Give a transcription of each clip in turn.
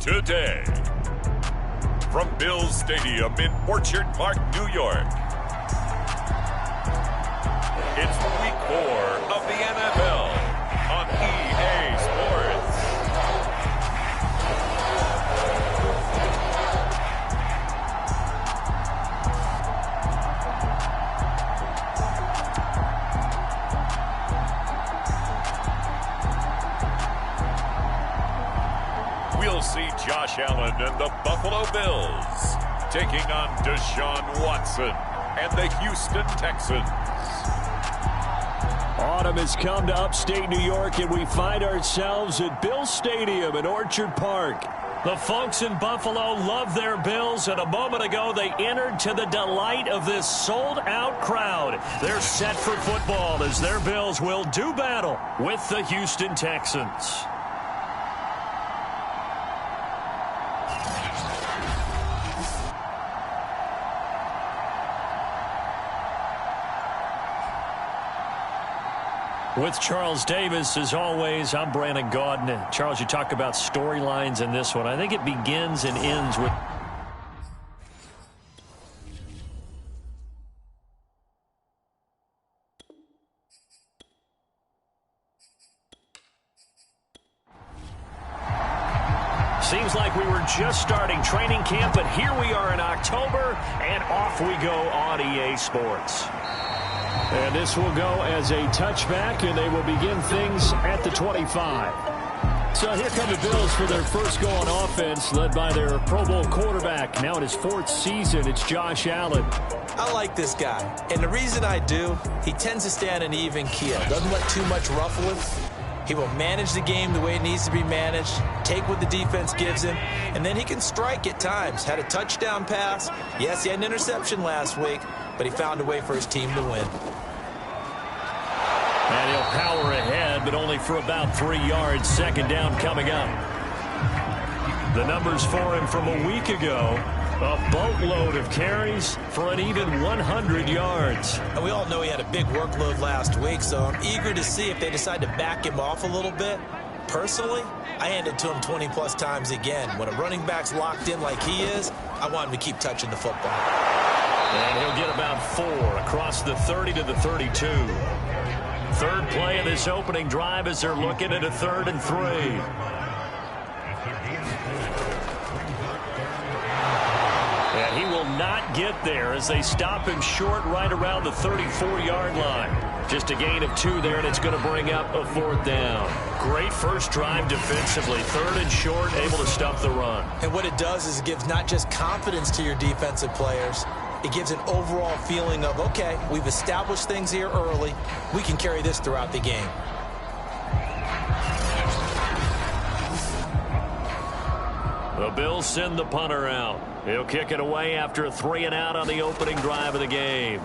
today. From Bills Stadium in Orchard Park, New York, it's Week 4 of the NFL on EA Sports. We'll see Josh Allen and the Buffalo Bills taking on Deshaun Watson and the Houston Texans. Autumn has come to upstate New York, and we find ourselves at Bills Stadium in Orchard Park. The folks in Buffalo love their Bills, and a moment ago they entered to the delight of this sold-out crowd. They're set for football as their Bills will do battle with the Houston Texans. With Charles Davis, as always, I'm Brandon Gaudin. Charles, you talk about storylines in this one. I think it begins and ends with... Seems like we were just starting training camp, but here we are in October, and off we go on EA Sports. And this will go as a touchback, and they will begin things at the 25. So here come the Bills for their first go on offense, led by their Pro Bowl quarterback. Now in his 4th season, it's Josh Allen. I like this guy, and the reason I do, he tends to stay on an even keel. Doesn't let too much ruffle him. He will manage the game the way it needs to be managed, take what the defense gives him, and then he can strike at times. Had a touchdown pass. Yes, he had an interception last week, but he found a way for his team to win. And he'll power ahead, but only for about 3 yards. Second down coming up. The numbers for him from a week ago, a boatload of carries for an even 100 yards. And we all know he had a big workload last week, so I'm eager to see if they decide to back him off a little bit. Personally, I hand it to him 20-plus times again. When a running back's locked in like he is, I want him to keep touching the football. And he'll get about 4 across the 30 to the 32. Third play of this opening drive as they're looking at a 3rd and 3. And he will not get there as they stop him short right around the 34-yard line. Just a gain of 2 there, and it's going to bring up a 4th down. Great first drive defensively. 3rd and short, able to stop the run. And what it does is it gives not just confidence to your defensive players, it gives an overall feeling of, okay, we've established things here early. We can carry this throughout the game. The Bills send the punter out. He'll kick it away after a 3 and out on the opening drive of the game.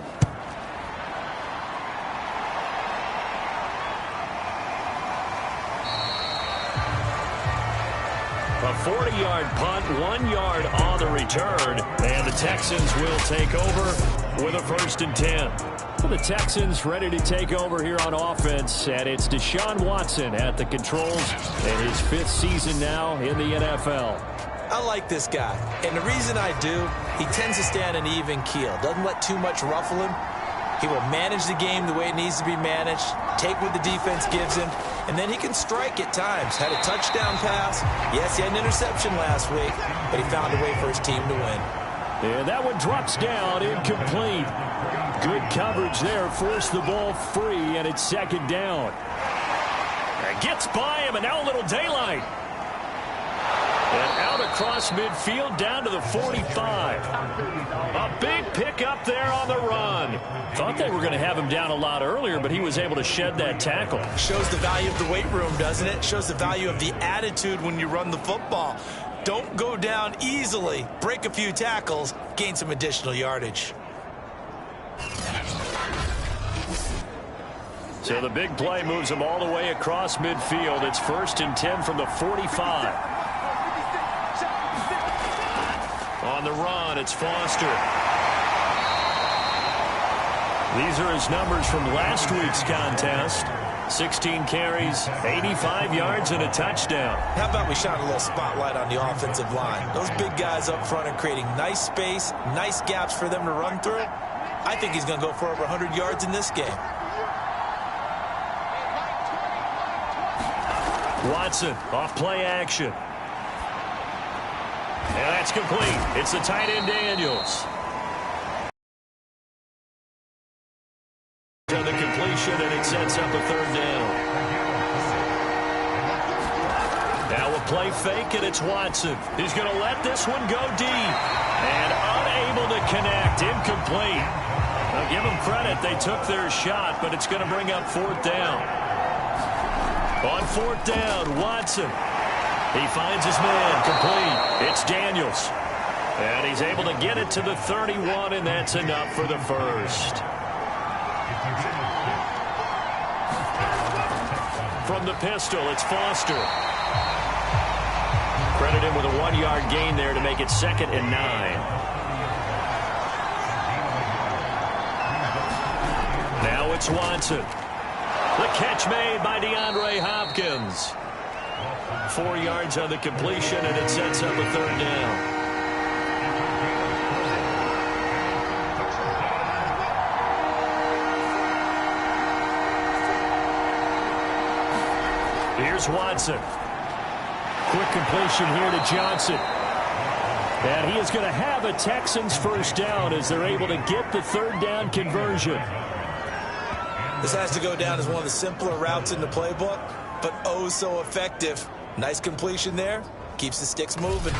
A 40-yard punt, 1 yard on the return, and the Texans will take over with a 1st and 10. The Texans ready to take over here on offense, and it's Deshaun Watson at the controls in his 5th season now in the NFL. I like this guy, and the reason I do, he tends to stay on an even keel. Doesn't let too much ruffle him. He will manage the game the way it needs to be managed, take what the defense gives him, and then he can strike at times. Had a touchdown pass. Yes, he had an interception last week, but he found a way for his team to win. And that one drops down, incomplete. Good coverage there, forced the ball free, and it's 2nd down. It gets by him, and now a little daylight. And out across midfield, down to the 45. A big pickup there on the run. Thought they were going to have him down a lot earlier, but he was able to shed that tackle. Shows the value of the weight room, doesn't it? Shows the value of the attitude when you run the football. Don't go down easily. Break a few tackles, gain some additional yardage. So the big play moves him all the way across midfield. It's 1st and 10 from the 45. On the run, it's Foster. These are his numbers from last week's contest. 16 carries, 85 yards, and a touchdown. How about we shine a little spotlight on the offensive line? Those big guys up front are creating nice space, nice gaps for them to run through. I think he's going to go for over 100 yards in this game. Watson off play action. And that's complete. It's the tight end Daniels. To the completion, and it sets up a third down. Now a play fake, and it's Watson. He's going to let this one go deep. And unable to connect. Incomplete. Now give them credit. They took their shot, but it's going to bring up fourth down. On fourth down, Watson. He finds his man, complete. It's Daniels. And he's able to get it to the 31, and that's enough for the first. From the pistol, it's Foster. Credit him with a 1-yard gain there to make it 2nd and 9. Now it's Watson. The catch made by DeAndre Hopkins. 4 yards on the completion, and it sets up a third down. Here's Watson. Quick completion here to Johnson. And he is going to have a Texans first down as they're able to get the third down conversion. This has to go down as one of the simpler routes in the playbook, but oh so effective. Nice completion there. Keeps the sticks moving.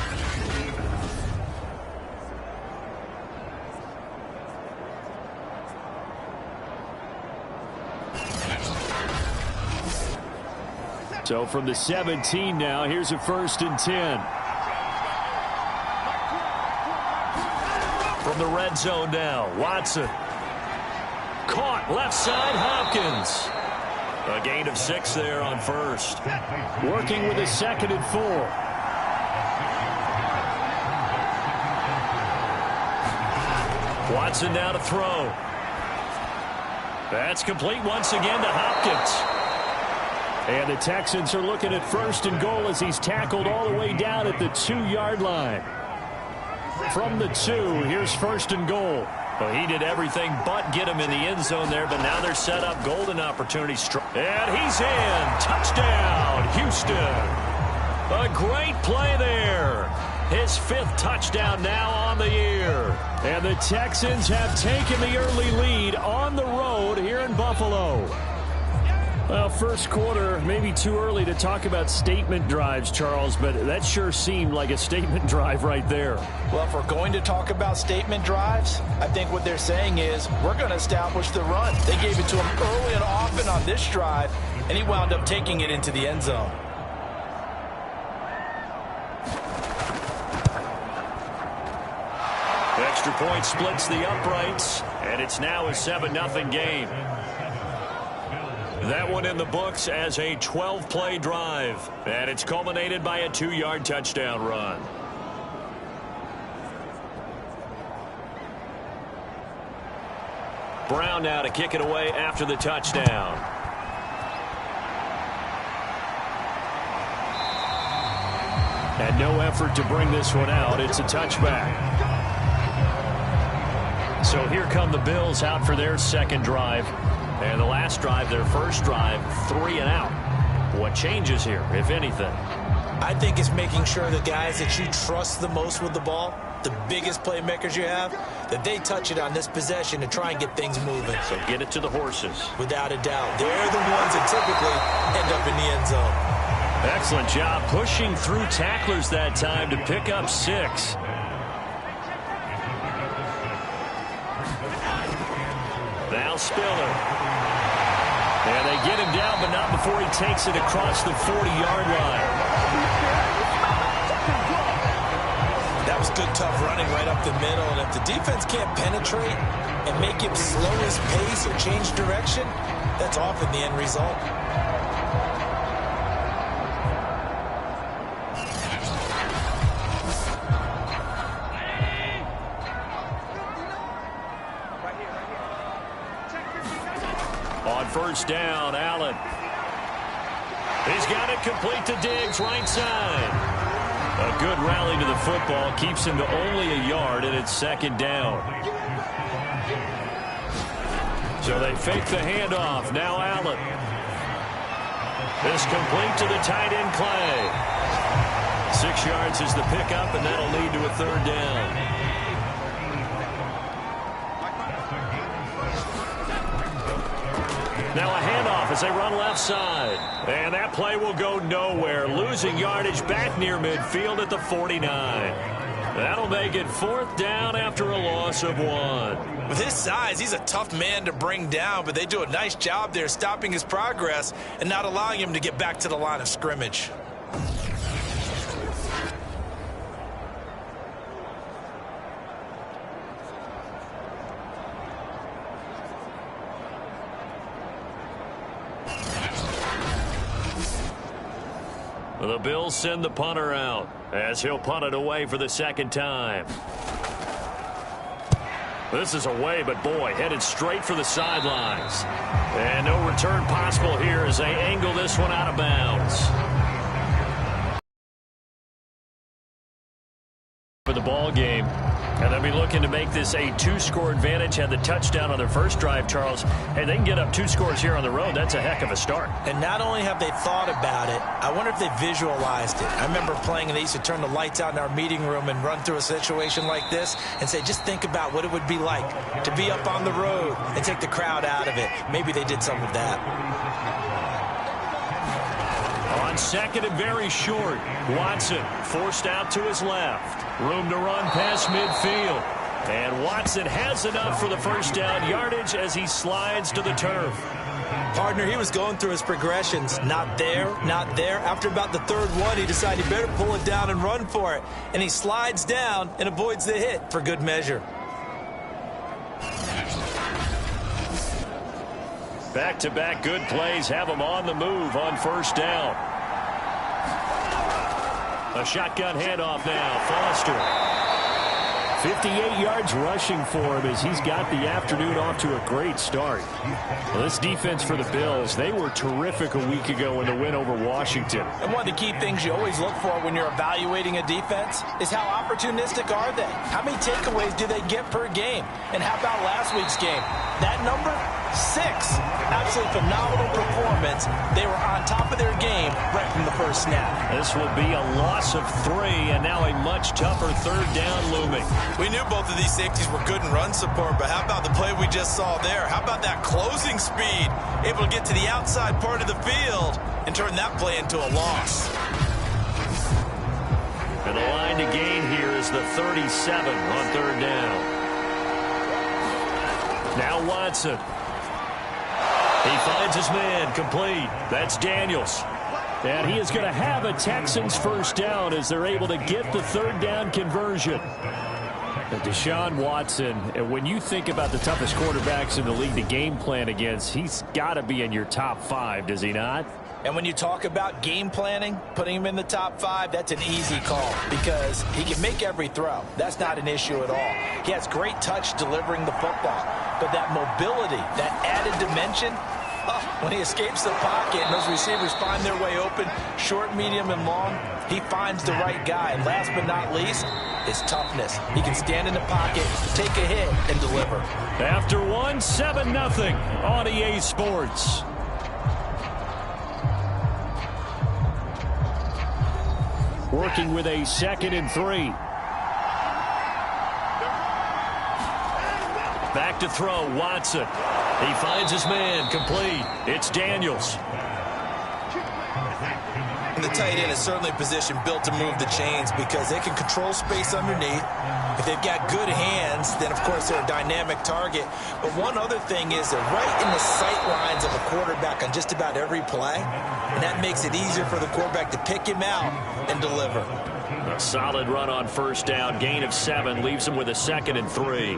So from the 17 now, here's a 1st and 10. From the red zone now, Watson. Caught left side, Hopkins. A gain of 6 there on first. Working with a 2nd and 4. Watson now to throw. That's complete once again to Hopkins. And the Texans are looking at 1st and goal as he's tackled all the way down at the 2-yard line. From the 2, here's 1st and goal. Well, he did everything but get him in the end zone there, but now they're set up golden opportunity. And he's in. Touchdown, Houston. A great play there. His 5th touchdown now on the year. And the Texans have taken the early lead on the road here in Buffalo. Well, first quarter, maybe too early to talk about statement drives, Charles, but that sure seemed like a statement drive right there. Well, if we're going to talk about statement drives, I think what they're saying is we're going to establish the run. They gave it to him early and often on this drive, and he wound up taking it into the end zone. Extra point splits the uprights, and it's now a 7-0 game. That one in the books as a 12-play drive, and it's culminated by a 2-yard touchdown run. Brown now to kick it away after the touchdown. And no effort to bring this one out. It's a touchback. So here come the Bills out for their 2nd drive. And the last drive, their first drive, 3 and out. What changes here, if anything? I think it's making sure the guys that you trust the most with the ball, the biggest playmakers you have, that they touch it on this possession to try and get things moving. So get it to the horses. Without a doubt. They're the ones that typically end up in the end zone. Excellent job pushing through tacklers that time to pick up 6. Now Spiller. And they get him down, but not before he takes it across the 40-yard line. That was good, tough running right up the middle. And if the defense can't penetrate and make him slow his pace or change direction, that's often the end result. On first down, Allen. He's got it complete to Diggs, right side. A good rally to the football keeps him to only a yard, and it's second down. So they fake the handoff. Now Allen. This complete to the tight end, Clay. 6 yards is the pickup, and that'll lead to a third down. Now a handoff as they run left side. And that play will go nowhere. Losing yardage back near midfield at the 49. That'll make it fourth down after a loss of 1. With his size, he's a tough man to bring down, but they do a nice job there stopping his progress and not allowing him to get back to the line of scrimmage. The Bills send the punter out as he'll punt it away for the second time. This is away, but boy, headed straight for the sidelines. And no return possible here as they angle this one out of bounds. For the ball game. And they'll be looking to make this a 2-score advantage. Had the touchdown on their first drive, Charles. Hey, they can get up 2 scores here on the road. That's a heck of a start. And not only have they thought about it, I wonder if they visualized it. I remember playing, and they used to turn the lights out in our meeting room and run through a situation like this and say, just think about what it would be like to be up on the road and take the crowd out of it. Maybe they did some of that. On second and very short, Watson forced out to his left. Room to run past midfield. And Watson has enough for the first down yardage as he slides to the turf. Partner, he was going through his progressions. Not there, not there. After about the third one, he decided he better pull it down and run for it. And he slides down and avoids the hit for good measure. Back-to-back good plays have him on the move on first down. A shotgun handoff now. Foster. 58 yards rushing for him as he's got the afternoon off to a great start. Well, this defense for the Bills, they were terrific a week ago in the win over Washington. And one of the key things you always look for when you're evaluating a defense is how opportunistic are they? How many takeaways do they get per game? And how about last week's game? That number? 6. Absolutely phenomenal performance. They were on top of their game right from the first snap. This will be a loss of 3, and now a much tougher third down looming. We knew both of these safeties were good in run support, but how about the play we just saw there? How about that closing speed? Able to get to the outside part of the field and turn that play into a loss. And the line to gain here is the 37 on third down. Now Watson. He finds his man complete. That's Daniels. And he is going to have a Texans first down as they're able to get the third down conversion. Deshaun Watson, when you think about the toughest quarterbacks in the league to game plan against, he's got to be in your top 5, does he not? And when you talk about game planning, putting him in the top 5, that's an easy call because he can make every throw. That's not an issue at all. He has great touch delivering the football. But that mobility, that added dimension, when he escapes the pocket and those receivers find their way open, short, medium, and long, he finds the right guy. And last but not least, his toughness. He can stand in the pocket, take a hit, and deliver. After 1, 7-0 on EA Sports. Working with a 2nd and 3. Back to throw, Watson. He finds his man, complete. It's Daniels. And the tight end is certainly a position built to move the chains because they can control space underneath. If they've got good hands, then of course they're a dynamic target. But one other thing is they're right in the sight lines of a quarterback on just about every play. And that makes it easier for the quarterback to pick him out and deliver. A solid run on first down. Gain of 7 leaves him with a 2nd and 3.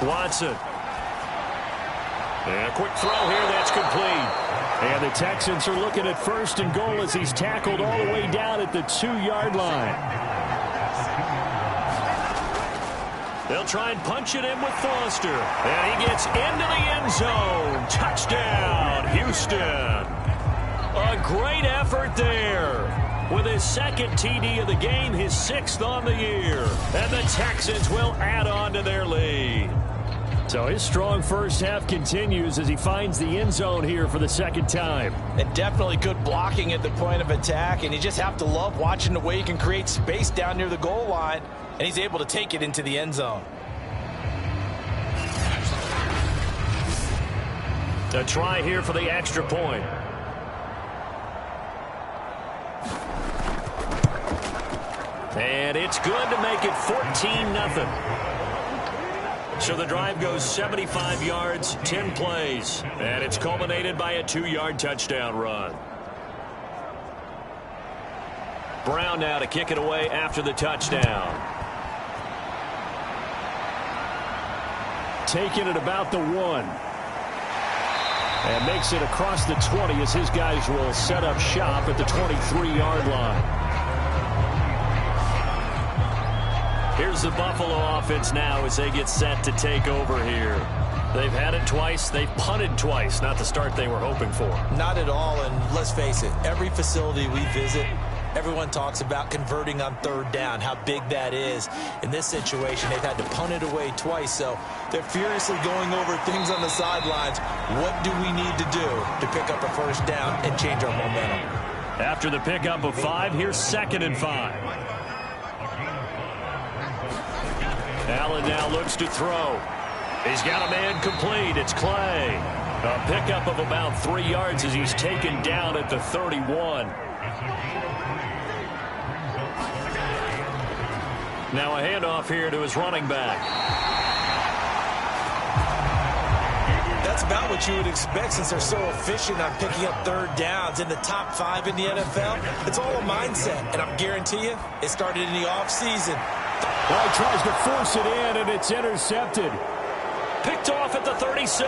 Watson. And a quick throw here, that's complete. And the Texans are looking at 1st and goal as he's tackled all the way down at the 2-yard line. They'll try and punch it in with Foster. And he gets into the end zone. Touchdown, Houston. A great effort there. With his second TD of the game, his 6th on the year. And the Texans will add on to their lead. So his strong first half continues as he finds the end zone here for the second time. And definitely good blocking at the point of attack. And you just have to love watching the way he can create space down near the goal line. And he's able to take it into the end zone. A try here for the extra point. And it's good to make it 14-0. So the drive goes 75 yards, 10 plays. And it's culminated by a 2-yard touchdown run. Brown now to kick it away after the touchdown. Taking it about the 1. And makes it across the 20 as his guys will set up shop at the 23-yard line. Here's the Buffalo offense now as they get set to take over here. They've had it twice. They've punted twice. Not the start they were hoping for. Not at all, and let's face it, every facility we visit, everyone talks about converting on 3rd down, how big that is. In this situation, they've had to punt it away twice, so they're furiously going over things on the sidelines. What do we need to do to pick up a 1st down and change our momentum? After the pickup of 5, here's 2nd and 5. Allen now looks to throw. He's got a man complete. It's Clay. A pickup of about 3 yards as he's taken down at the 31. Now a handoff here to his running back. That's about what you would expect since they're so efficient on picking up 3rd downs in the top 5 in the NFL. It's all a mindset, and I guarantee you it started in the offseason. Well, he tries to force it in, and it's intercepted. Picked off at the 36.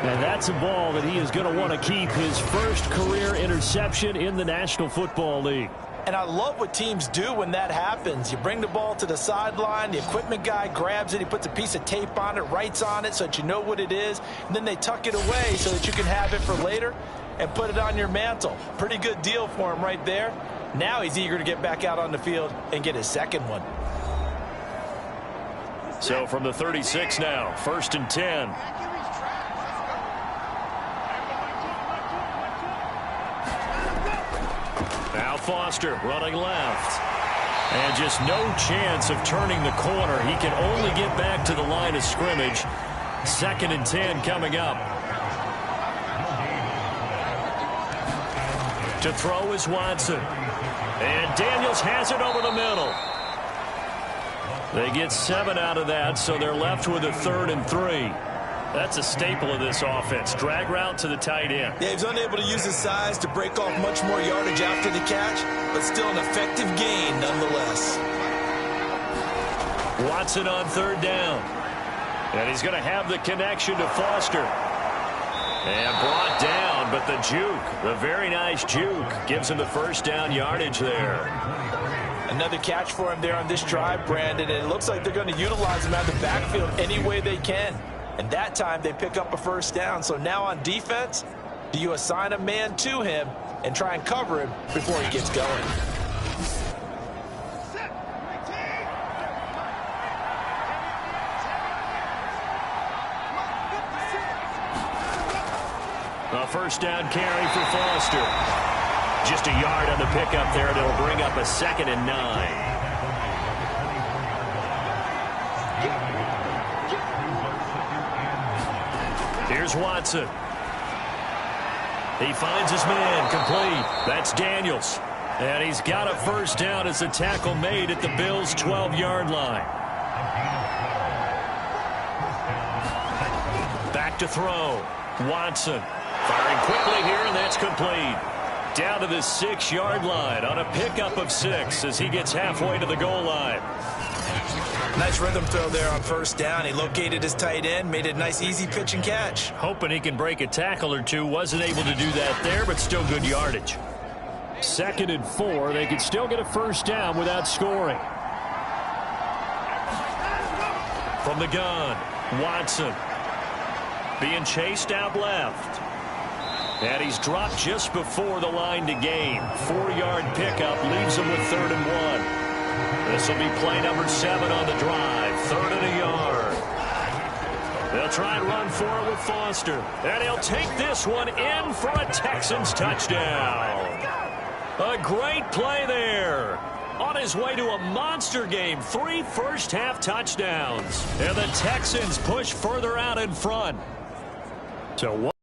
And that's a ball that he is going to want to keep, his first career interception in the National Football League. And I love what teams do when that happens. You bring the ball to the sideline, the equipment guy grabs it, he puts a piece of tape on it, writes on it so that you know what it is, and then they tuck it away so that you can have it for later and put it on your mantle. Pretty good deal for him right there. Now he's eager to get back out on the field and get his 2nd one. So from the 36 now, 1st and 10. Now Foster running left. And just no chance of turning the corner. He can only get back to the line of scrimmage. 2nd and 10 coming up. To throw is Watson. And Daniels has it over the middle. They get 7 out of that, so they're left with a 3rd and 3. That's a staple of this offense. Drag route to the tight end. Yeah, he's unable to use his size to break off much more yardage after the catch, but still an effective gain nonetheless. Watson on 3rd down. And he's going to have the connection to Foster. And brought down, but the juke, the very nice juke, gives him the 1st down yardage there. Another catch for him there on this drive, Brandon, and it looks like they're going to utilize him out of the backfield any way they can. And that time they pick up a 1st down. So now on defense, do you assign a man to him and try and cover him before he gets going? A 1st down carry for Foster. Just a yard on the pickup there, and it'll bring up a 2nd and 9. Here's Watson. He finds his man complete. That's Daniels. And he's got a 1st down as the tackle made at the Bills' 12-yard line. Back to throw. Watson firing quickly here, and that's complete. Down to the 6-yard line on a pickup of 6 as he gets halfway to the goal line. Nice rhythm throw there on 1st down. He located his tight end, made it a nice easy pitch and catch. Hoping he can break a tackle or two. Wasn't able to do that there, but still good yardage. 2nd and 4. They could still get a first down without scoring. From the gun, Watson being chased out left. And he's dropped just before the line to gain. 4-yard pickup leaves him with 3rd and 1. This will be play number 7 on the drive. 3rd and a yard. They'll try and run for it with Foster. And he'll take this one in for a Texans touchdown. A great play there. On his way to a monster game. 3 first-half touchdowns. And the Texans push further out in front. So what?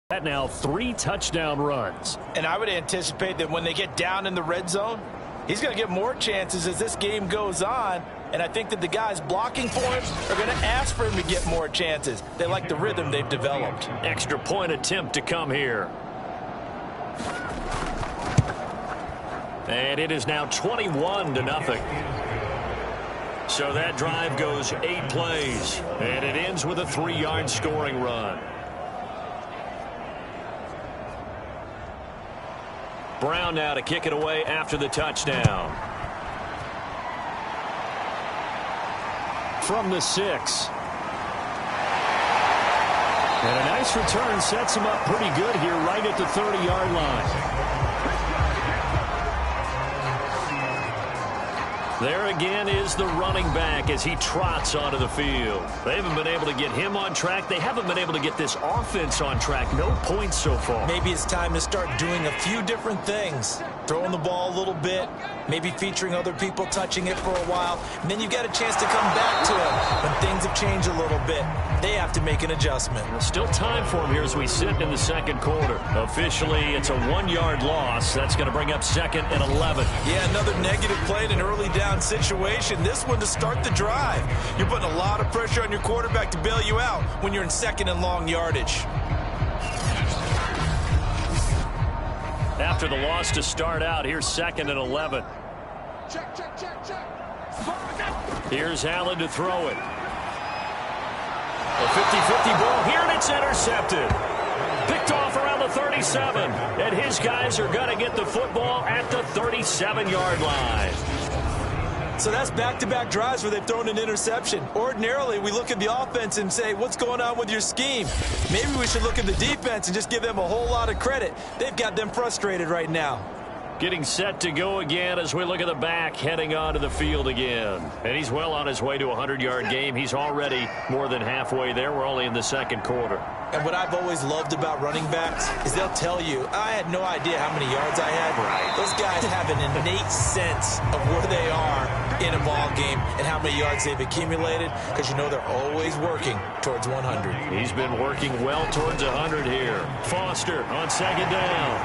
That now 3 touchdown runs. And I would anticipate that when they get down in the red zone, he's going to get more chances as this game goes on. And I think that the guys blocking for him are going to ask for him to get more chances. They like the rhythm they've developed. Extra point attempt to come here. And it is now 21-0. So that drive goes 8 plays. And it ends with a 3-yard scoring run. Brown now to kick it away after the touchdown. From the 6. And a nice return sets him up pretty good here right at the 30-yard line. There again is the running back as he trots onto the field. They haven't been able to get him on track. They haven't been able to get this offense on track. No points so far. Maybe it's time to start doing a few different things. Throwing the ball a little bit, maybe featuring other people touching it for a while, and then you get a chance to come back to it when things have changed a little bit. They have to make an adjustment. Still time for him here as we sit in the 2nd quarter. Officially, it's a 1-yard loss. That's going to bring up 2nd and 11. Yeah, another negative play in an early down situation. This one to start the drive. You're putting a lot of pressure on your quarterback to bail you out when you're in 2nd and long yardage. After the loss to start out, here's 2nd and 11. Check. Here's Allen to throw it. A 50-50 ball here, and it's intercepted. Picked off around the 37. And his guys are going to get the football at the 37-yard line. So that's back-to-back drives where they've thrown an interception. Ordinarily, we look at the offense and say, what's going on with your scheme? Maybe we should look at the defense and just give them a whole lot of credit. They've got them frustrated right now. Getting set to go again as we look at the back heading onto the field again. And he's well on his way to a 100-yard game. He's already more than halfway there. We're only in the 2nd quarter. And what I've always loved about running backs is they'll tell you, I had no idea how many yards I had. Right. Those guys have an innate sense of where they are in a ball game and how many yards they've accumulated, because you know they're always working towards 100. He's been working well towards 100 here. Foster on 2nd down.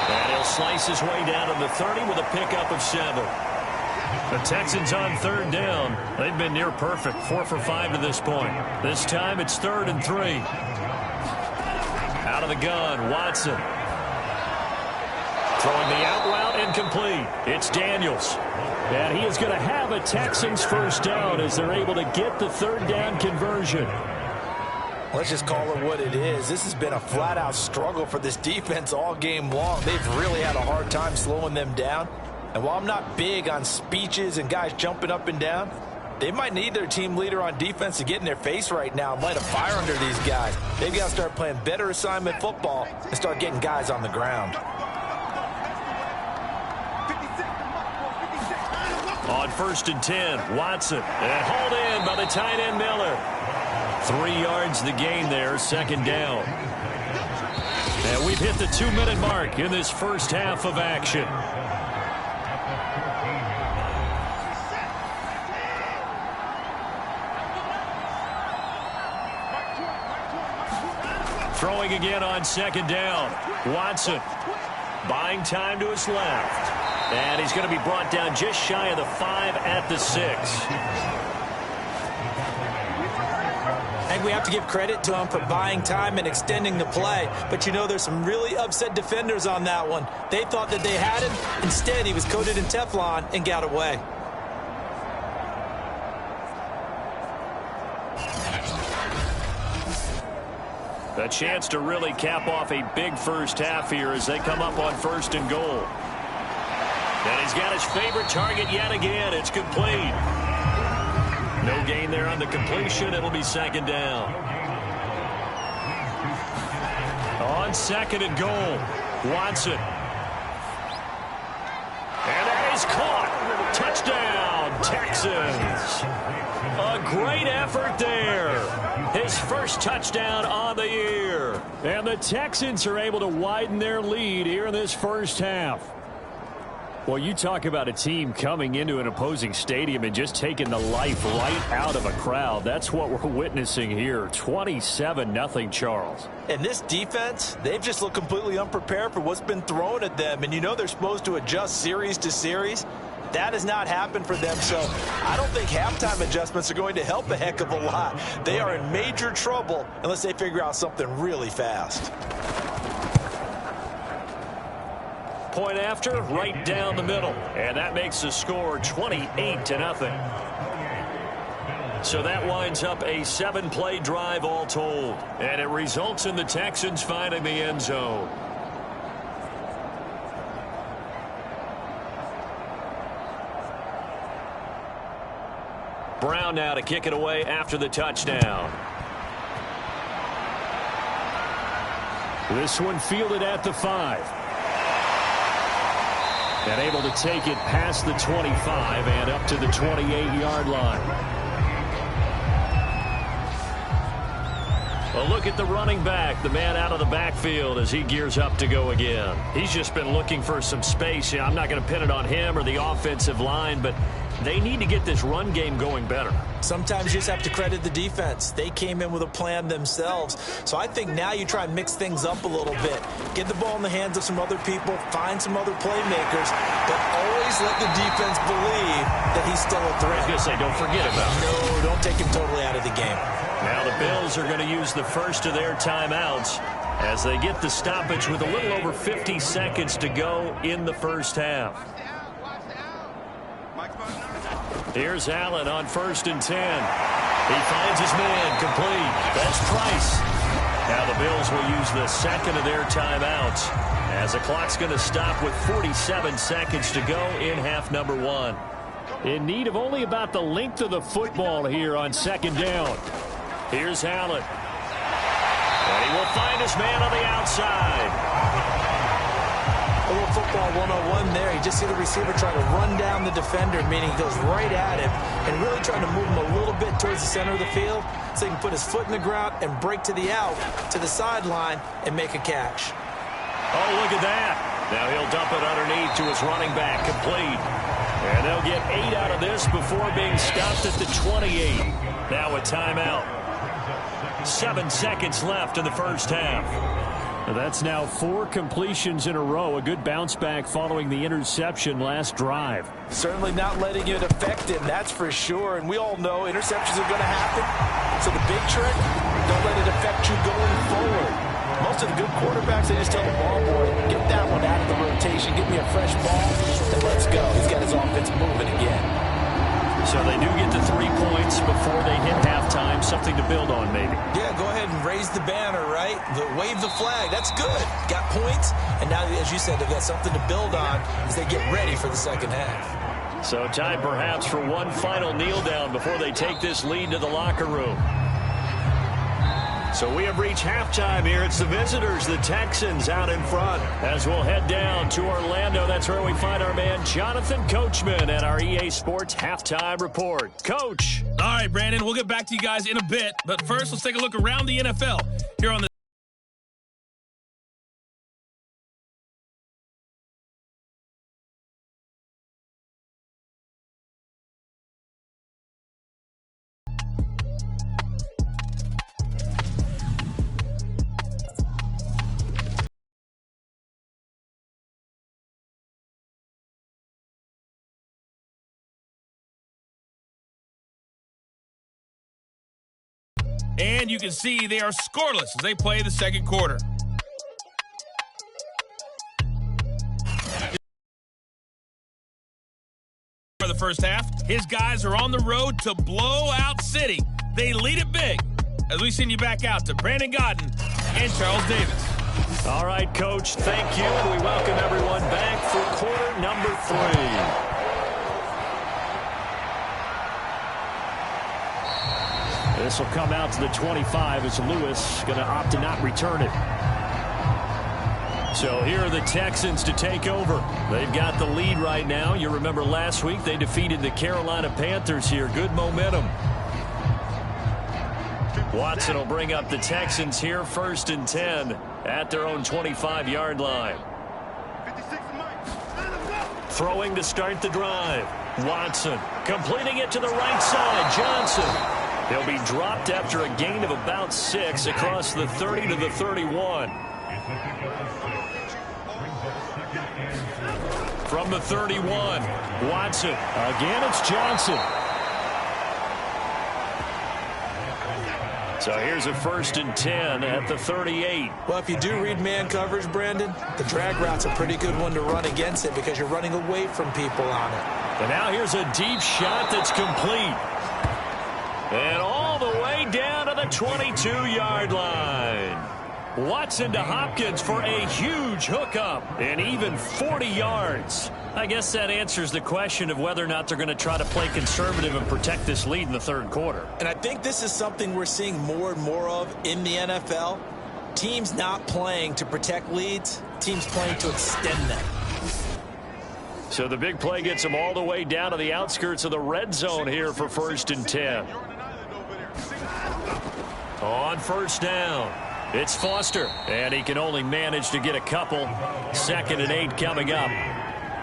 And he'll slice his way down to the 30 with a pickup of 7. The Texans on 3rd down. They've been near perfect, 4 for 5 to this point. This time it's 3rd and 3. Out of the gun, Watson. Throwing the out route incomplete. It's Daniels. And he is going to have a Texans first down as they're able to get the 3rd down conversion. Let's just call it what it is. This has been a flat-out struggle for this defense all game long. They've really had a hard time slowing them down. And while I'm not big on speeches and guys jumping up and down, they might need their team leader on defense to get in their face right now and light a fire under these guys. They've got to start playing better assignment football and start getting guys on the ground. On 1st and 10, Watson. And hauled in by the tight end Miller. 3 yards the gain there, 2nd down. And we've hit the 2-minute mark in this first half of action. Throwing again on 2nd down. Watson buying time to his left. And he's going to be brought down just shy of the 5 at the 6. And we have to give credit to him for buying time and extending the play. But you know, there's some really upset defenders on that one. They thought that they had him. Instead, he was coated in Teflon and got away. A chance to really cap off a big first half here as they come up on 1st and goal. And he's got his favorite target yet again. It's complete. No gain there on the completion. It'll be 2nd down. On 2nd and goal, Watson. And that is caught. Touchdown, Texans. A great effort there. His first touchdown on the year. And the Texans are able to widen their lead here in this first half. Well, you talk about a team coming into an opposing stadium and just taking the life right out of a crowd. That's what we're witnessing here. 27-0, Charles. And this defense, they've just looked completely unprepared for what's been thrown at them. And you know they're supposed to adjust series to series. That has not happened for them, so I don't think halftime adjustments are going to help a heck of a lot. They are in major trouble unless they figure out something really fast. Point after, right down the middle. And that makes the score 28-0. So that winds up a 7-play drive all told. And it results in the Texans finding the end zone. Brown now to kick it away after the touchdown. This one fielded at the 5. And able to take it past the 25 and up to the 28-yard line. A look at the running back, the man out of the backfield as he gears up to go again. He's just been looking for some space. I'm not going to pin it on him or the offensive line, but they need to get this run game going better. Sometimes you just have to credit the defense. They came in with a plan themselves. So I think now you try and mix things up a little bit. Get the ball in the hands of some other people, find some other playmakers, but always let the defense believe that he's still a threat. I was going to say, don't forget about him. No, don't take him totally out of the game. Now the Bills are going to use the first of their timeouts as they get the stoppage with a little over 50 seconds to go in the first half. Here's Allen on 1st and 10. He finds his man complete. That's Price. Now the Bills will use the second of their timeouts as the clock's going to stop with 47 seconds to go in half number 1. In need of only about the length of the football here on 2nd down. Here's Allen. And he will find his man on the outside. A little football 101 there. You just see the receiver trying to run down the defender, meaning he goes right at him and really trying to move him a little bit towards the center of the field so he can put his foot in the ground and break to the out, to the sideline, and make a catch. Oh, look at that. Now he'll dump it underneath to his running back, complete. And they'll get 8 out of this before being stopped at the 28. Now a timeout. 7 seconds left in the first half. That's now 4 completions in a row. A good bounce back following the interception last drive. Certainly not letting it affect him, that's for sure. And we all know interceptions are going to happen. So the big trick, don't let it affect you going forward. Most of the good quarterbacks, they just tell the ball boy, get that one out of the rotation, get me a fresh ball, and let's go. He's got his offense moving again. So they do get the 3 points before they hit halftime. Something to build on, maybe. Yeah, go ahead and raise the banner, right? Wave the flag. That's good. Got points. And now, as you said, they've got something to build on as they get ready for the second half. So time perhaps for one final kneel down before they take this lead to the locker room. So we have reached halftime here. It's the visitors, the Texans, out in front. As we'll head down to Orlando, that's where we find our man Jonathan Coachman at our EA Sports Halftime Report. Coach. All right, Brandon, we'll get back to you guys in a bit. But first, let's take a look around the NFL here on the and you can see they are scoreless as they play the second quarter. For the first half, his guys are on the road to blow out City. They lead it big. As we send you back out to Brandon Godden and Charles Davis. All right, Coach, thank you, and we welcome everyone back for quarter number 3. This will come out to the 25 as Lewis going to opt to not return it. So here are the Texans to take over. They've got the lead right now. You remember last week they defeated the Carolina Panthers here. Good momentum. Watson will bring up the Texans here, 1st and 10 at their own 25-yard line. Throwing to start the drive. Watson completing it to the right side. Johnson. He'll be dropped after a gain of about 6 across the 30 to the 31. From the 31, Watson. Again, it's Johnson. So here's a 1st and 10 at the 38. Well, if you do read man coverage, Brandon, the drag route's a pretty good one to run against it because you're running away from people on it. And now here's a deep shot that's complete. And all the way down to the 22-yard line. Watson to Hopkins for a huge hookup and even 40 yards. I guess that answers the question of whether or not they're going to try to play conservative and protect this lead in the 3rd quarter. And I think this is something we're seeing more and more of in the NFL. Teams not playing to protect leads, teams playing to extend them. So the big play gets them all the way down to the outskirts of the red zone here for 1st and 10. On 1st down, it's Foster, and he can only manage to get a couple. 2nd and 8 coming up.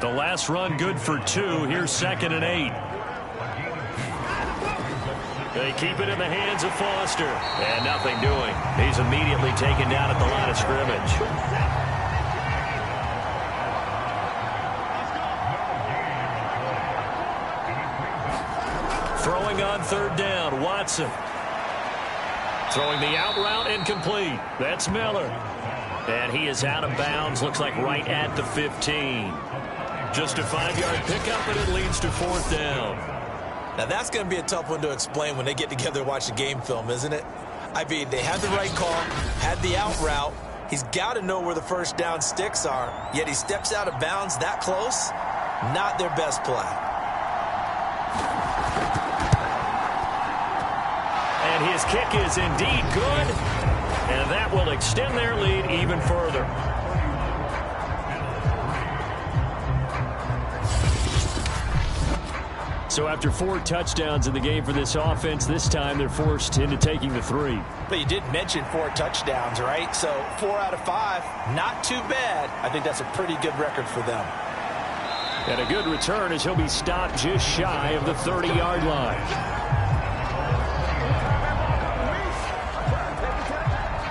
The last run good for 2. Here's 2nd and 8. They keep it in the hands of Foster, and nothing doing. He's immediately taken down at the line of scrimmage. Throwing on 3rd down, Watson. Throwing the out route incomplete. That's Miller. And he is out of bounds, looks like right at the 15. Just a 5-yard pickup, and it leads to 4th down. Now that's going to be a tough one to explain when they get together and watch the game film, isn't it? I mean, they had the right call, had the out route. He's got to know where the 1st down sticks are, yet he steps out of bounds that close. Not their best play. And his kick is indeed good, and that will extend their lead even further. So after 4 touchdowns in the game for this offense, this time they're forced into taking the 3. But you did mention 4 touchdowns, right? So 4 out of 5, not too bad. I think that's a pretty good record for them. And a good return as he'll be stopped just shy of the 30-yard line.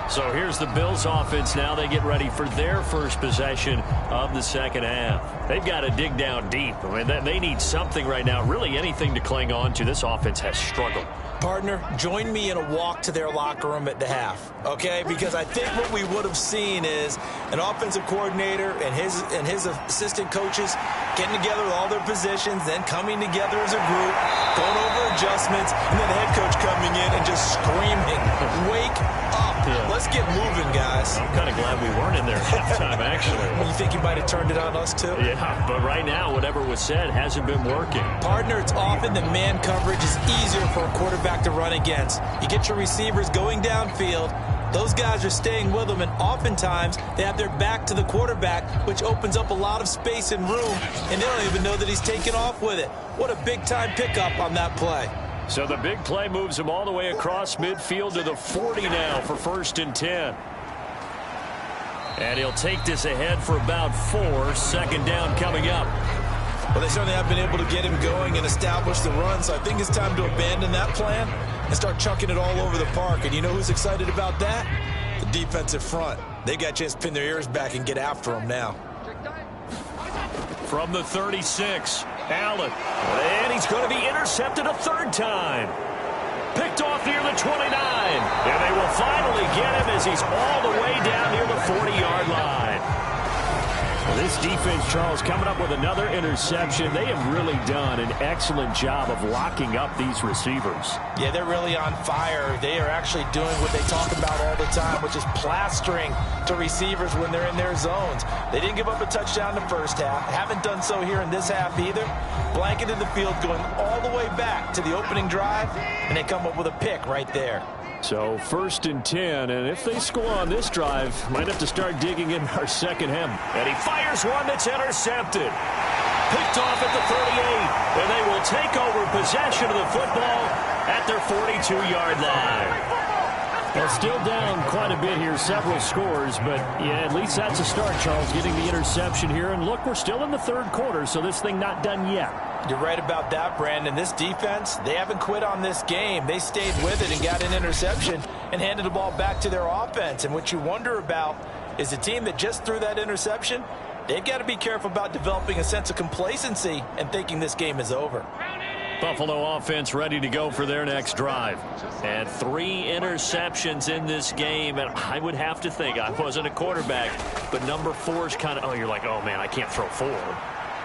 So here's the Bills offense now. They get ready for their first possession of the 2nd half. They've got to dig down deep. I mean, they need something right now, really anything to cling on to. This offense has struggled. Partner, join me in a walk to their locker room at the half, okay? Because I think what we would have seen is an offensive coordinator and his assistant coaches getting together with all their positions, then coming together as a group, going over adjustments, and then the head coach coming in and just screaming, "Wake up. Yeah. Let's get moving, guys." I'm kind of glad we weren't in there at halftime, actually. You think you might have turned it on us, too? Yeah, but right now, whatever was said hasn't been working. Partner, it's often that man coverage is easier for a quarterback to run against. You get your receivers going downfield. Those guys are staying with them, and oftentimes they have their back to the quarterback, which opens up a lot of space and room, and they don't even know that he's taken off with it. What a big-time pickup on that play. So the big play moves him all the way across midfield to the 40 now for 1st and 10. And he'll take this ahead for about 4. 2nd down coming up. Well, they certainly have been able to get him going and establish the run, so I think it's time to abandon that plan and start chucking it all over the park. And you know who's excited about that? The defensive front. They got a chance to pin their ears back and get after him now. From the 36, Allen. And he's going to be intercepted a 3rd time. Picked off near the 29. And they will finally get him as he's all the way down near the 40-yard line. This defense, Charles, coming up with another interception. They have really done an excellent job of locking up these receivers. Yeah, they're really on fire. They are actually doing what they talk about all the time, which is plastering to receivers when they're in their zones. They didn't give up a touchdown in the first half. Haven't done so here in this half either. Blanketed the field going all the way back to the opening drive, and they come up with a pick right there. So 1st and 10, and if they score on this drive, might have to start digging in our second half. And he fires one that's intercepted. Picked off at the 38, and they will take over possession of the football at their 42-yard line. Well, still down quite a bit here, several scores, but yeah, at least that's a start, Charles, getting the interception here. And look, we're still in the 3rd quarter, so this thing not done yet. You're right about that, Brandon. This defense, they haven't quit on this game. They stayed with it and got an interception and handed the ball back to their offense. And what you wonder about is the team that just threw that interception, they've got to be careful about developing a sense of complacency and thinking this game is over. Buffalo offense ready to go for their next drive. And 3 interceptions in this game. And I would have to think, I wasn't a quarterback, but number 4 is kind of, you're like, oh, man, I can't throw 4.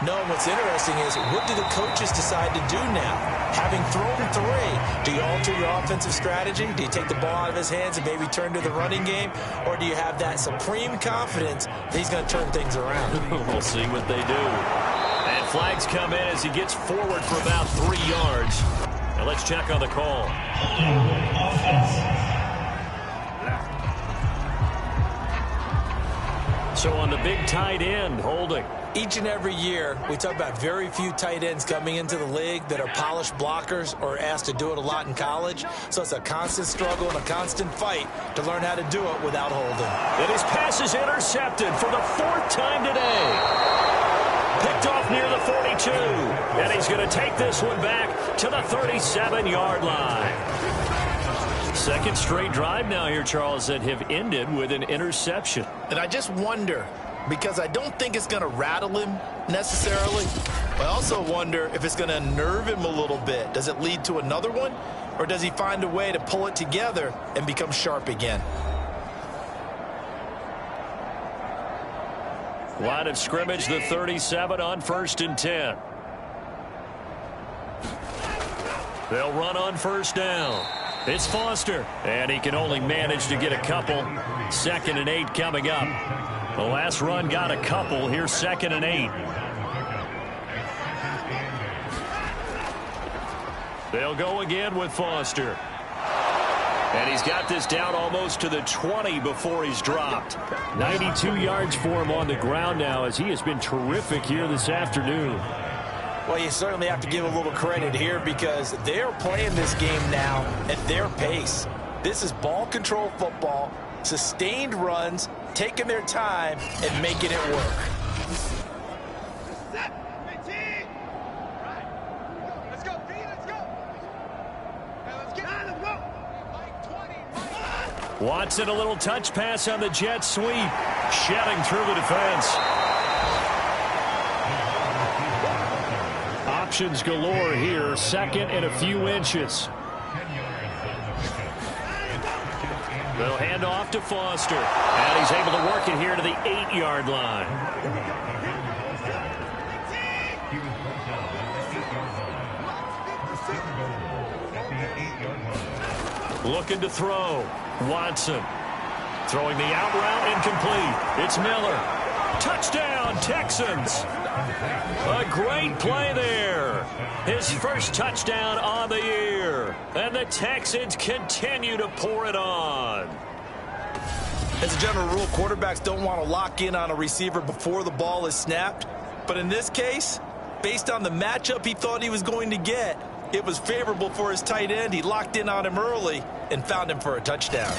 No, what's interesting is what do the coaches decide to do now? Having thrown 3, do you alter your offensive strategy? Do you take the ball out of his hands and maybe turn to the running game? Or do you have that supreme confidence that he's going to turn things around? We'll see what they do. And flags come in as he gets forward for about 3 yards. Now let's check on the call. So on the big tight end, holding. Each and every year, we talk about very few tight ends coming into the league that are polished blockers or asked to do it a lot in college. So it's a constant struggle and a constant fight to learn how to do it without holding. And his pass is intercepted for the 4th time today. Picked off near the 42. And he's going to take this one back to the 37-yard line. 2nd straight drive now here, Charles, that have ended with an interception. And I just wonder, because I don't think it's going to rattle him necessarily. I also wonder if it's going to unnerve him a little bit. Does it lead to another one? Or does he find a way to pull it together and become sharp again? Line of scrimmage, the 37 on 1st and 10. They'll run on 1st down. It's Foster, and he can only manage to get a couple. 2nd and 8 coming up. The last run got a couple. Here's 2nd and 8. They'll go again with Foster. And he's got this down almost to the 20 before he's dropped. 92 yards for him on the ground now as he has been terrific here this afternoon. Well, you certainly have to give a little credit here because they're playing this game now at their pace. This is ball control football, sustained runs, taking their time and making it work. Let's go, B, let's go. Let's get on the road. Watson, a little touch pass on the jet sweep, shedding through the defense. Options galore here, 2nd and a few inches. They'll hand off to Foster, and he's able to work it here to the 8-yard line. Looking to throw. Watson throwing the out route, incomplete. It's Miller. Touchdown, Texans. A great play there. His first touchdown on the year. And the Texans continue to pour it on. As a general rule, quarterbacks don't want to lock in on a receiver before the ball is snapped. But in this case, based on the matchup he thought he was going to get, it was favorable for his tight end. He locked in on him early and found him for a touchdown.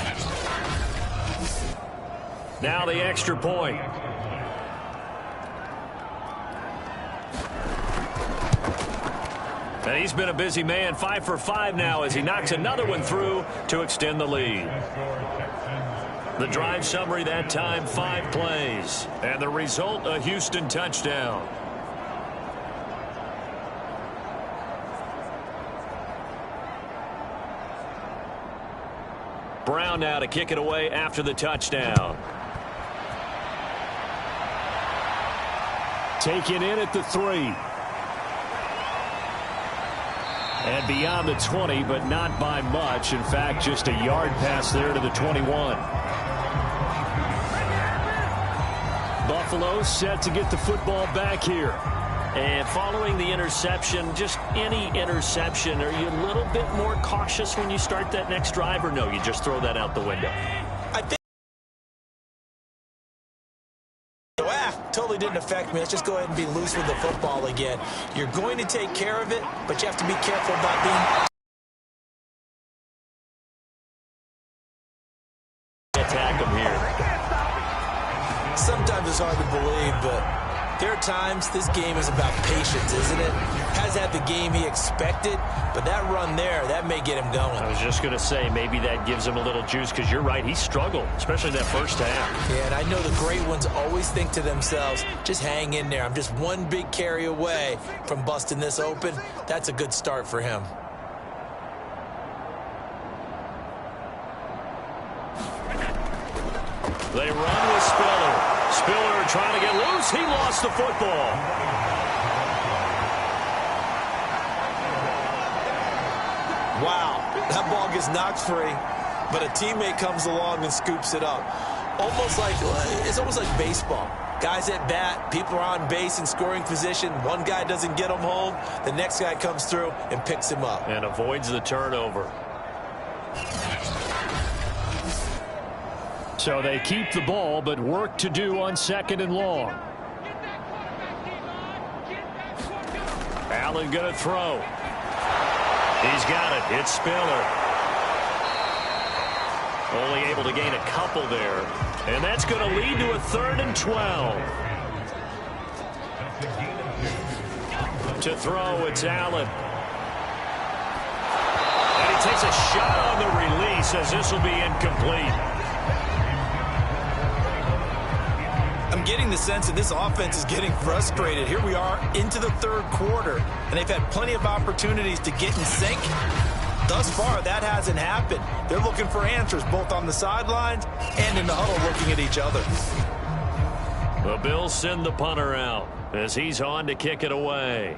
Now the extra point. And he's been a busy man, 5 for 5 now as he knocks another one through to extend the lead. The drive summary that time, 5 plays. And the result, a Houston touchdown. Brown now to kick it away after the touchdown. Taken in at the 3. And beyond the 20, but not by much. In fact, just a yard pass there to the 21. Buffalo set to get the football back here. And following the interception, just any interception, are you a little bit more cautious when you start that next drive, or no, you just throw that out the window? I think totally didn't affect me. Let's just go ahead and be loose with the football again. You're going to take care of it, but you have to be careful about being attack them here. Sometimes it's hard to believe, but there are times this game is about patience, isn't it? Has had the game he expected, but that run there, that may get him going. I was just going to say, maybe that gives him a little juice, because you're right, he struggled, especially that first half. Yeah, and I know the great ones always think to themselves, just hang in there. I'm just one big carry away from busting this open. That's a good start for him. They run with Spiller. Spiller trying to get loose. He lost the football. Wow, that ball gets knocked free, but a teammate comes along and scoops it up. It's almost like baseball. Guys at bat, people are on base in scoring position. One guy doesn't get him home. The next guy comes through and picks him up. And avoids the turnover. So they keep the ball, but work to do on 2nd and long. Allen going to throw. He's got it. It's Spiller. Only able to gain a couple there. And that's going to lead to a 3rd and 12. To throw, it's Allen. And he takes a shot on the release as this will be incomplete. I'm getting the sense that this offense is getting frustrated. Here we are into the 3rd quarter, and they've had plenty of opportunities to get in sync. Thus far, that hasn't happened. They're looking for answers both on the sidelines and in the huddle looking at each other. The Bills send the punter out as he's on to kick it away.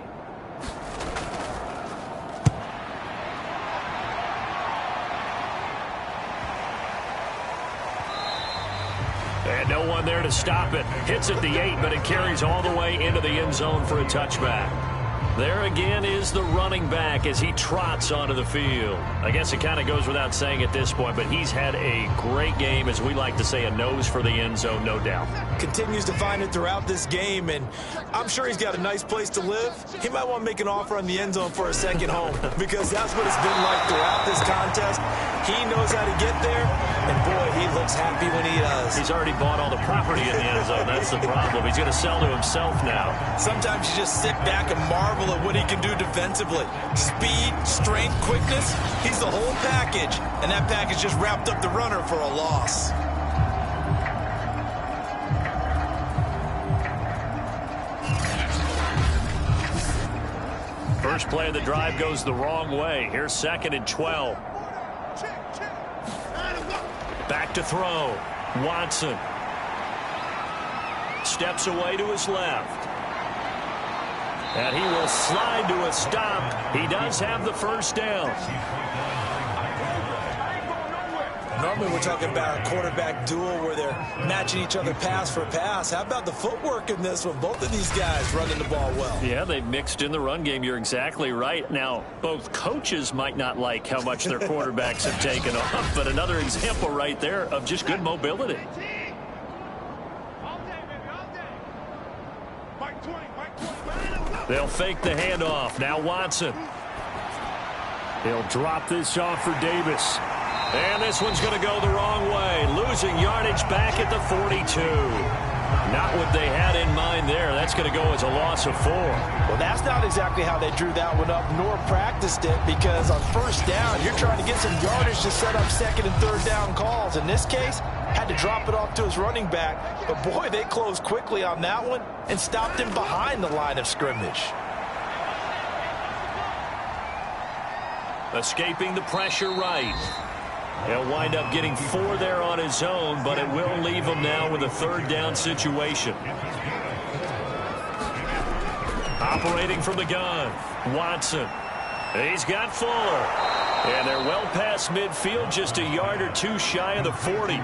And no one there to stop it. Hits at the 8, but it carries all the way into the end zone for a touchback. There again is the running back as he trots onto the field. I guess it kind of goes without saying at this point, but he's had a great game, as we like to say, a nose for the end zone, no doubt. Continues to find it throughout this game, and I'm sure he's got a nice place to live. He might want to make an offer on the end zone for a second home, because that's what it's been like throughout this contest. He knows how to get there, and boy, he looks happy when he does. He's already bought all the property in the end zone. That's the problem. He's going to sell to himself now. Sometimes you just sit back and marvel at what he can do defensively. Speed, strength, quickness, he's the whole package, and that package just wrapped up the runner for a loss. First play of the drive goes the wrong way. Here's 2nd and 12. Back to throw. Watson steps away to his left. And he will slide to a stop. He does have the first down. Normally we're talking about a quarterback duel where they're matching each other pass for pass. How about the footwork in this one? Both of these guys running the ball well. Yeah, they've mixed in the run game. You're exactly right. Now, both coaches might not like how much their quarterbacks have taken off, but another example right there of just good mobility. They'll fake the handoff. Now Watson. He'll drop this off for Davis. And this one's going to go the wrong way. Losing yardage back at the 42. Not what they had in mind there. That's going to go as a loss of 4. Well, that's not exactly how they drew that one up, nor practiced it, because on first down, you're trying to get some yardage to set up 2nd and 3rd down calls. In this case, had to drop it off to his running back. But, boy, they closed quickly on that one and stopped him behind the line of scrimmage. Escaping the pressure right. He'll wind up getting 4 there on his own, but it will leave him now with a 3rd down situation. Operating from the gun, Watson. He's got Fuller. And they're well past midfield, just a yard or two shy of the 40.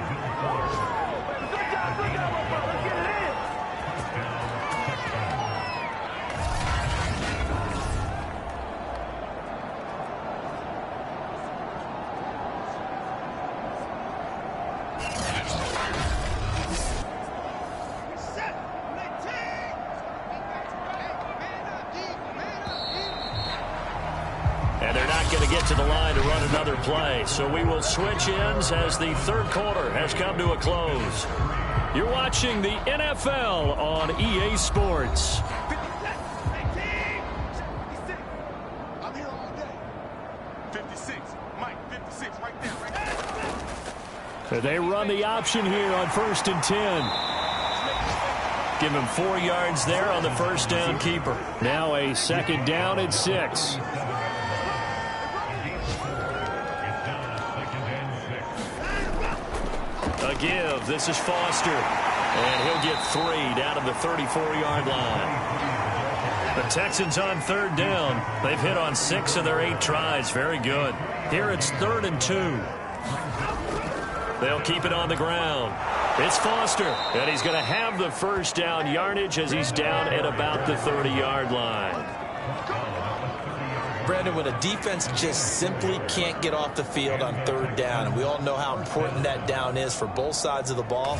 And they're not going to get to the line to run another play. So we will switch ends as the third quarter has come to a close. You're watching the NFL on EA Sports. I'm here all day. 56. Mike, 56 right there, right there. They run the option here on 1st and 10. Give him 4 yards there on the first down keeper. Now a 2nd down and 6. A give. This is Foster. And he'll get 3 down to the 34-yard line. The Texans on 3rd down. They've hit on 6 of their 8 tries. Very good. Here it's 3rd and 2. They'll keep it on the ground. It's Foster. And he's going to have the first down yardage as he's down at about the 30-yard line. Brandon, when a defense just simply can't get off the field on 3rd down, and we all know how important that down is for both sides of the ball,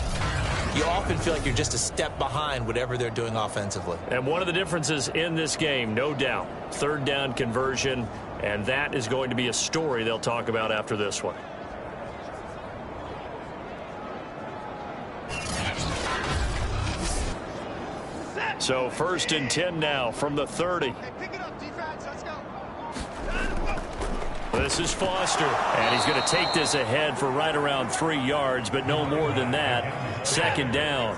you often feel like you're just a step behind whatever they're doing offensively. And one of the differences in this game, no doubt, 3rd down conversion, and that is going to be a story they'll talk about after this one. So 1st and 10 now from the 30. Hey, pick it up, defense. Let's go. This is Foster, and he's going to take this ahead for right around 3 yards, but no more than that. 2nd down.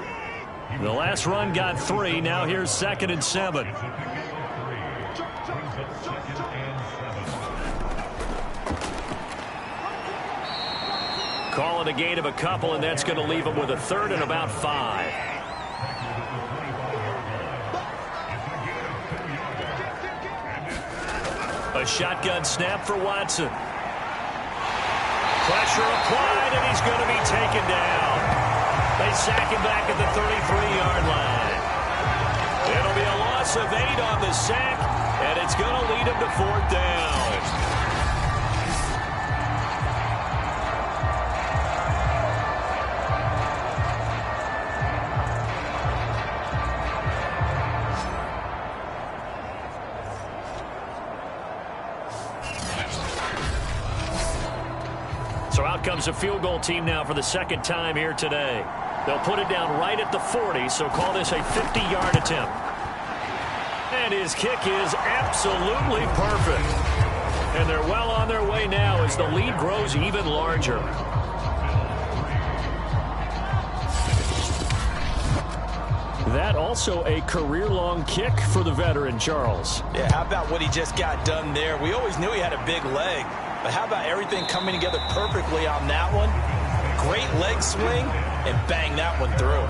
The last run got 3. Now here's 2nd and 7. Call it a gain of a couple, and that's going to leave him with a 3rd and about 5. A shotgun snap for Watson. Pressure applied, and he's going to be taken down. They sack him back at the 33-yard line. It'll be a loss of 8 on the sack, and it's going to lead him to 4th down. So out comes a field goal team now for the 2nd time here today. They'll put it down right at the 40, so call this a 50-yard attempt. And his kick is absolutely perfect. And they're well on their way now as the lead grows even larger. That also a career-long kick for the veteran, Charles. Yeah, how about what he just got done there? We always knew he had a big leg, but how about everything coming together perfectly on that one? Great leg swing, and bang that one through.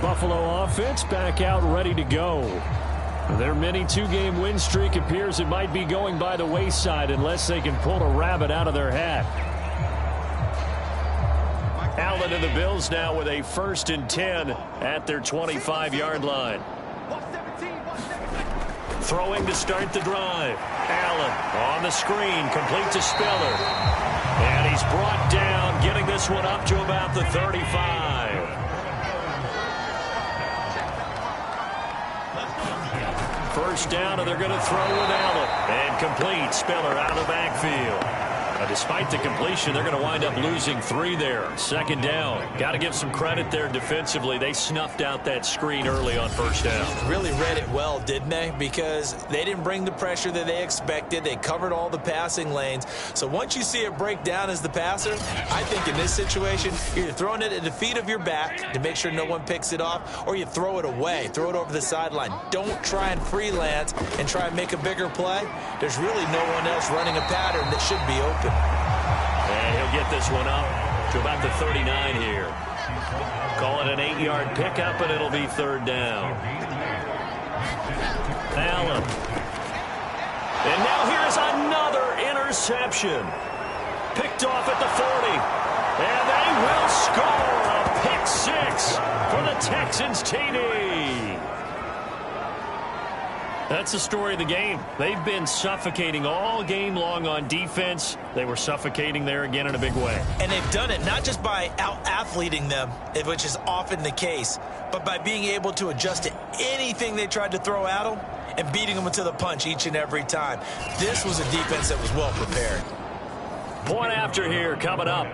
Buffalo offense back out ready to go. Their mini 2-game win streak appears it might be going by the wayside unless they can pull a rabbit out of their hat. Allen and the Bills now with a 1st and 10 at their 25-yard line. Throwing to start the drive. Allen on the screen, complete to Spiller. And he's brought down, getting this one up to about the 35. First down, and they're going to throw with Allen. And complete. Spiller out of the backfield. Despite the completion, they're going to wind up losing 3 there. 2nd down. Got to give some credit there defensively. They snuffed out that screen early on 1st down. Really read it well, didn't they? Because they didn't bring the pressure that they expected. They covered all the passing lanes. So once you see it break down as the passer, I think in this situation, you're either throwing it at the feet of your back to make sure no one picks it off, or you throw it away. Throw it over the sideline. Don't try and freelance and try and make a bigger play. There's really no one else running a pattern that should be open. And he'll get this one up to about the 39 here. Call it an 8-yard pickup, and it'll be 3rd down. Allen. And now here's another interception. Picked off at the 40. And they will score a pick six for the Texans TD. That's the story of the game. They've been suffocating all game long on defense. They were suffocating there again in a big way. And they've done it not just by out-athleting them, which is often the case, but by being able to adjust to anything they tried to throw at them and beating them to the punch each and every time. This was a defense that was well prepared. Point after here coming up.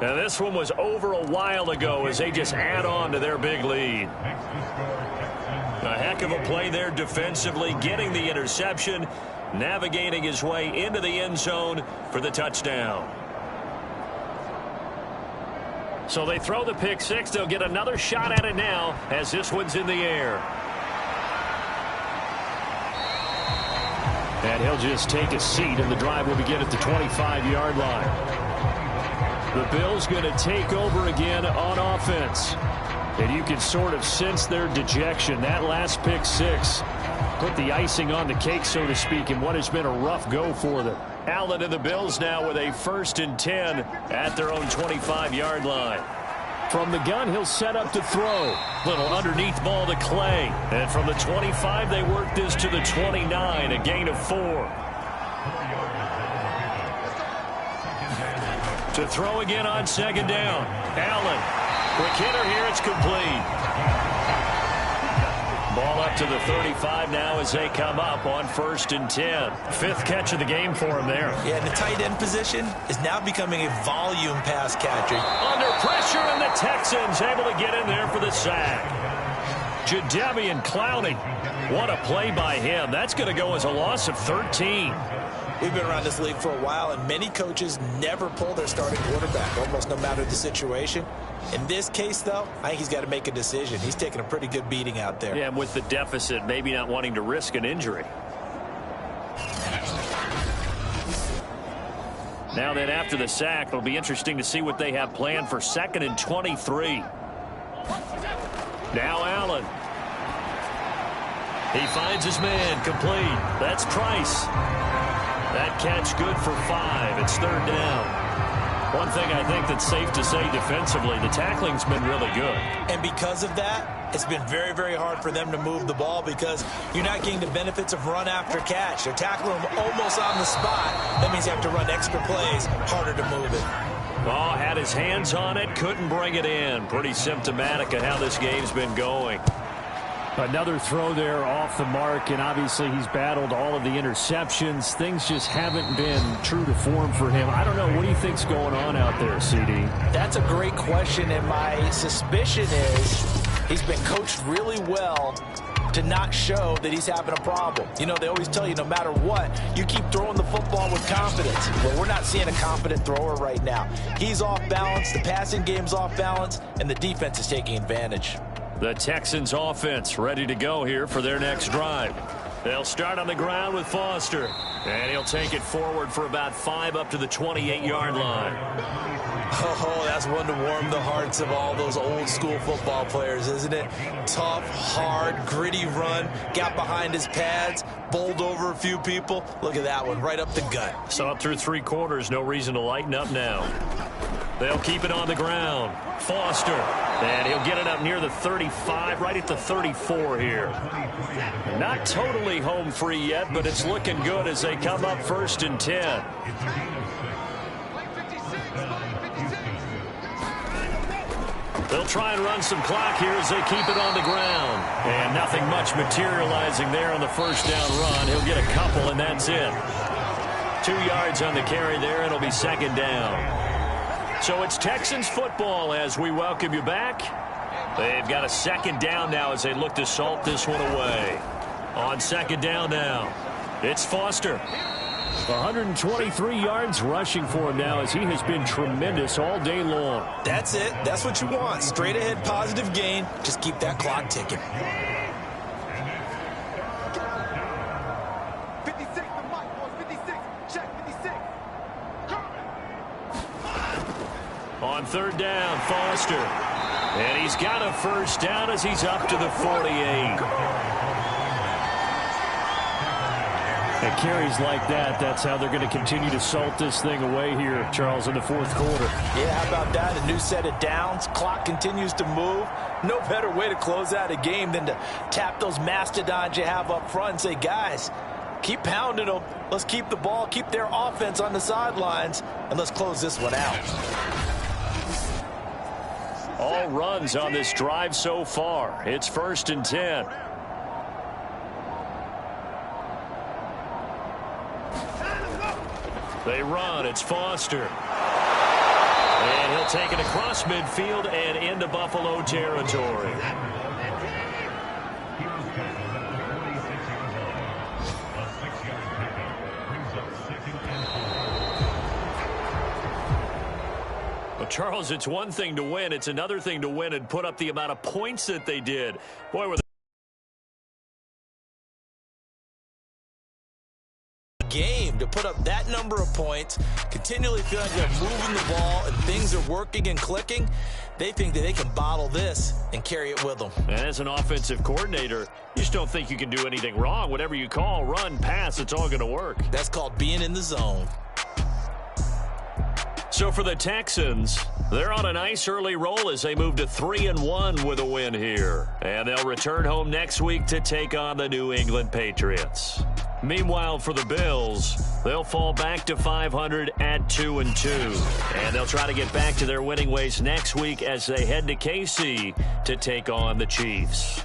Now this one was over a while ago as they just add on to their big lead. A heck of a play there defensively, getting the interception, navigating his way into the end zone for the touchdown. So they throw the pick six. They'll get another shot at it now as this one's in the air. And he'll just take a seat, and the drive will begin at the 25-yard line. The Bills going to take over again on offense. And you can sort of sense their dejection. That last pick six put the icing on the cake, so to speak, in what has been a rough go for them. Allen and the Bills now with a 1st and 10 at their own 25-yard line. From the gun, he'll set up to throw. Little underneath ball to Clay. And from the 25, they work this to the 29, a gain of 4. To throw again on 2nd down. Allen. Quick hitter here. It's complete. Ball up to the 35 now as they come up on 1st and 10. 5th catch of the game for him there. Yeah, and the tight end position is now becoming a volume pass catcher. Under pressure, and the Texans able to get in there for the sack. Jadeveon Clowney. What a play by him. That's going to go as a loss of 13. We've been around this league for a while, and many coaches never pull their starting quarterback, almost no matter the situation. In this case, though, I think he's got to make a decision. He's taking a pretty good beating out there. Yeah, and with the deficit, maybe not wanting to risk an injury. Now then, after the sack, it'll be interesting to see what they have planned for 2nd and 23. Now Allen. He finds his man, complete. That's Price. That catch good for 5. It's 3rd down. One thing I think that's safe to say defensively, the tackling's been really good. And because of that, it's been very, very hard for them to move the ball because you're not getting the benefits of run after catch. They're tackling them almost on the spot. That means you have to run extra plays, harder to move it. Oh, had his hands on it, couldn't bring it in. Pretty symptomatic of how this game's been going. Another throw there off the mark, and obviously he's battled all of the interceptions. Things just haven't been true to form for him. I don't know. What do you think's going on out there, CD? That's a great question, and my suspicion is he's been coached really well to not show that he's having a problem. You know, they always tell you no matter what, you keep throwing the football with confidence. Well, we're not seeing a confident thrower right now. He's off balance, the passing game's off balance, and the defense is taking advantage. The Texans offense ready to go here for their next drive. They'll start on the ground with Foster. And he'll take it forward for about 5 up to the 28-yard line. Oh, that's one to warm the hearts of all those old school football players, isn't it? Tough, hard, gritty run. Got behind his pads, bowled over a few people. Look at that one, right up the gut. So up through 3 quarters, no reason to lighten up now. They'll keep it on the ground. Foster. And he'll get it up near the 35, right at the 34 here. Not totally home free yet, but it's looking good as they come up 1st and 10. They'll try and run some clock here as they keep it on the ground. And nothing much materializing there on the 1st down run. He'll get a couple, and that's it. 2 yards on the carry there, and it'll be 2nd down. So it's Texans football as we welcome you back. They've got a 2nd down now as they look to salt this one away. On 2nd down now, it's Foster. 123 yards rushing for him now as he has been tremendous all day long. That's it. That's what you want. Straight ahead, positive gain. Just keep that clock ticking. 56, the mic, boys, 56. Check 56. On On third down, Foster. And he's got a first down as he's up to the 48. And carries like that, that's how they're going to continue to salt this thing away here, Charles, in the fourth quarter. Yeah, how about that? A new set of downs. Clock continues to move. No better way to close out a game than to tap those mastodons you have up front and say, guys, keep pounding them. Let's keep the ball, keep their offense on the sidelines, and let's close this one out. All runs on this drive so far. It's 1st and 10. They run. It's Foster. And he'll take it across midfield and into Buffalo territory. Well, Charles, it's one thing to win. It's another thing to win and put up the amount of points that they did. Boy, were game to put up that number of points, continually feeling like they're moving the ball and things are working and clicking. They think that they can bottle this and carry it with them. And as an offensive coordinator, you just don't think you can do anything wrong. Whatever you call, run, pass, it's all going to work. That's called being in the zone. So for the Texans, they're on a nice early roll as they move to 3-1 with a win here. And they'll return home next week to take on the New England Patriots. Meanwhile, for the Bills, they'll fall back to 500 at 2-2. And they'll try to get back to their winning ways next week as they head to KC to take on the Chiefs.